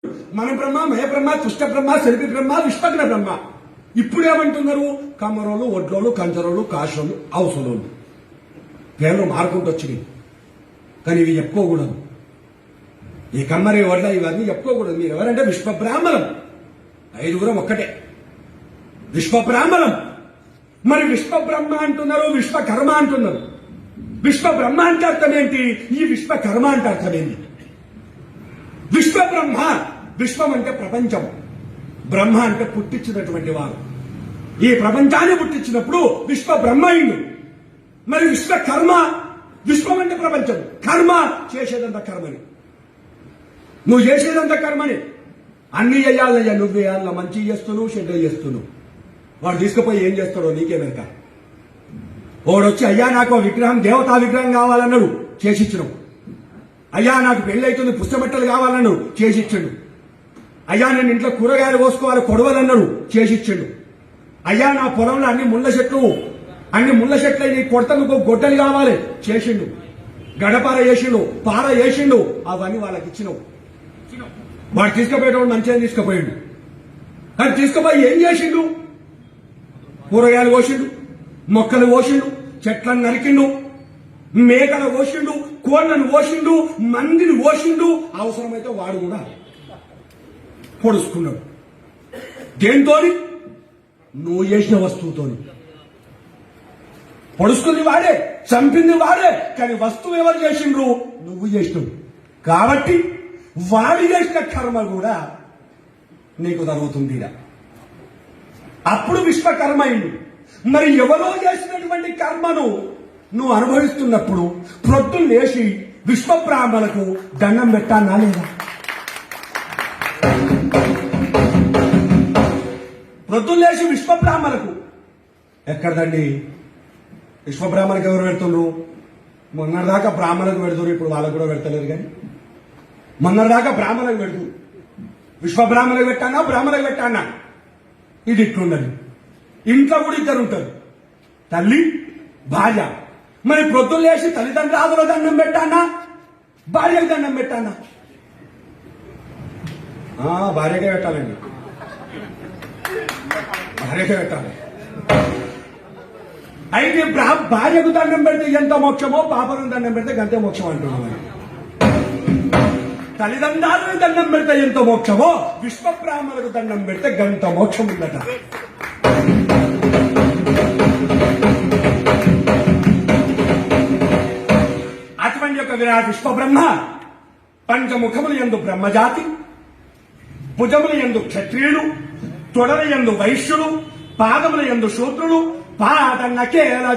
మన బ్రహ్మ మయ బ్రహ్మ తుష్ట బ్రహ్మ శిల్పి బ్రహ్మ విశ్వజ్ఞ బ్రహ్మ. ఇప్పుడేమంటున్నారు? కమ్మరోళ్ళు, ఒడ్లోళ్ళు, కంచరోళ్ళు, కాశోళ్ళు, అవసరోళ్ళు పేర్లు మారుకుంటూ వచ్చినాయి. కానీ ఇవి చెప్పుకోకూడదు. ఈ కమ్మరి వడ్ల ఇవన్నీ చెప్పుకోకూడదు. మీరు ఎవరంటే విశ్వబ్రాహ్మణం. ఐదుగురం ఒక్కటే విశ్వబ్రాహ్మణం. మరి విశ్వబ్రహ్మ అంటున్నారు, విశ్వకర్మ అంటున్నారు. విశ్వబ్రహ్మ అంటే అర్థం ఏంటి? ఈ విశ్వకర్మ అంటే అర్థం ఏంటి? విశ్వబ్రహ్మ, విశ్వం అంటే ప్రపంచం, బ్రహ్మ అంటే పుట్టించినటువంటి వారు. ఈ ప్రపంచాన్ని పుట్టించినప్పుడు విశ్వబ్రహ్మ అయింది. మరి విశ్వకర్మ, విశ్వం అంటే ప్రపంచం, కర్మ చేసేదంతా కర్మని. నువ్వు చేసేదంతా కర్మని. అన్ని చేయాలయ్యా, నువ్వు వేయాల. మంచి చేస్తున్నావు, చెడ్డ చేస్తున్నావు. వాడు తీసుకుపోయి ఏం చేస్తాడో నీకే వెనక. వాడొచ్చి అయ్యా నాకు విగ్రహం, దేవతా విగ్రహం కావాలన్నాడు, చేసిచ్చినావు. అయ్యా నాకు పెళ్లి అవుతుంది, పుస్తబట్టలు కావాలన్నాడు, చేసిచ్చాడు. అయ్యా నేను ఇంట్లో కూరగాయలు కోసుకోవాలి, కొడవలన్నాడు, చేసిచ్చాడు. అయ్యా నా పొలంలో అన్ని ముళ్ళ చెట్లు నీ కొడతలకు గొడ్డలు కావాలి, చేసిండు. గడపార వేసిండు, పార వేసిండు, అవన్నీ వాళ్ళకి ఇచ్చినావు. వాడు తీసుకుపోయేటప్పుడు మంచిగా తీసుకుపోయిండు. కానీ తీసుకుపోయి ఏం చేసిండు? కూరగాయలు కోసిండు, మొక్కలు కోసిండు, చెట్లను నరికిండు, మేకలు కోసిండు, కోళ్లను కోసిండు, మందిని కోసిండు. అవసరమైతే వాడు కూడా పొడుచుకున్నాడు. దేంతోని? నువ్వు చేసిన వస్తువుతోని. పొడుచుకుంది వాడే, చంపింది వాడే, కానీ వస్తువు ఎవరు చేసిండ్రు? నువ్వు చేసినావు. కాబట్టి వాడి చేసిన కర్మ కూడా నీకు జరుగుతుంది. అప్పుడు విశ్వకర్మ అయింది. మరి ఎవరో చేసినటువంటి కర్మను నువ్వు అనుభవిస్తున్నప్పుడు ప్రొద్దులు లేచి విశ్వబ్రాహ్మణులకు దండం పెట్టానా లేదా? ప్రొద్దులు లేచి విశ్వబ్రాహ్మణులకు ఎక్కడదండి? విశ్వబ్రాహ్మణులకు ఎవరు పెడుతుండ్రు? మొన్నటిదాకా బ్రాహ్మణులకు పెడుతున్నారు, ఇప్పుడు వాళ్ళకు కూడా పెడతలేరు. కానీ మొన్నటిదాకా బ్రాహ్మణులకు పెడుతున్నారు. విశ్వబ్రాహ్మణులకు పెట్టానా, బ్రాహ్మణులకు పెట్టానా? ఇది ఇట్లుండదు. ఇంట్లో కూడా ఇద్దరు ఉంటారు, తల్లి భార్య. మరి ప్రొద్దులు లేచి తల్లిదండ్రుల దండం పెట్టానా, భార్యకు దండం పెట్టానా? భార్యకే పెట్టాలండి, భార్యకే పెట్టాలి. అయితే భార్యకు దండం పెడితే ఎంత మోక్షమో, పాపను దండం పెడితే గంతే మోక్షం అంటున్నాం. తల్లిదండ్రులకు దండం పెడితే ఎంత మోక్షమో, విశ్వబ్రాహ్మణులకు దండం పెడితే గంత మోక్షం ఉందట. అటువంటి యొక్క విరాట్ విశ్వబ్రహ్మ పంచముఖములు యందు బ్రహ్మజాతి, భుజముల యందు క్షత్రియుడు, తొడల యందు వైశ్యుడు, పాదముల యందు శూద్రుడు, పాదన్నకేల